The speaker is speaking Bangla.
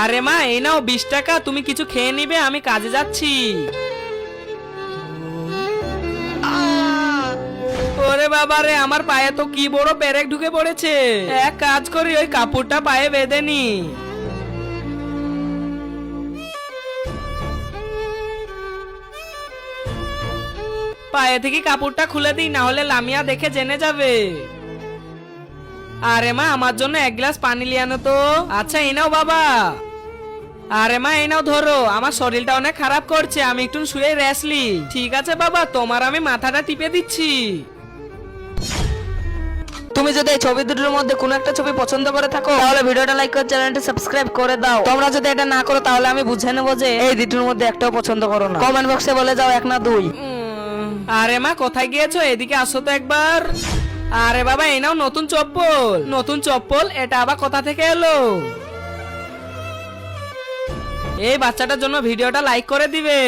আরে মা এই নাও 20 টাকা, তুমি কিছু খেয়ে নিবে, আমি কাজে যাচ্ছি। ওরে বাবা রে, আমার পায়ে তো কি বড় পেরেক ঢুকে পড়েছে। এক কাজ করি, ওই কাপড়টা পায়ে বেঁধে নি। পায়ে থেকে কাপড়টা খুলে দিই, না হলে লামিয়া দেখে জেনে যাবে। আরে মা আমার জন্য 1 গ্লাস পানি লিয়ে আনো তো। আচ্ছা এই নাও বাবা। আরে মা এই নাও ধরো, আমার শরীরটা অনেক খারাপ করছে, আমি একটু শুয়ে রেস্টলি। ঠিক আছে বাবা, তোমার আমি মাথাটা টিপে দিচ্ছি। তুমি যদি এই ছবি দুটোর মধ্যে কোনো একটা ছবি পছন্দ করে থাকো তাহলে ভিডিওটা লাইক করে চ্যানেলটা সাবস্ক্রাইব করে দাও। তোমরা যদি এটা না করো তাহলে আমি বুঝে নেবো যে এই দুটোর মধ্যে একটাও পছন্দ করো না। কমেন্ট বক্সে বলে যাও 1 না 2। আরে মা কোথায় গিয়েছো, এদিকে আসো তো একবার। আরে বাবা এই নাও নতুন চপ্পল। নতুন চপ্পল, এটা আবার কোথা থেকে এলো? এই বাচ্চাটার জন্য ভিডিওটা লাইক করে দিবে।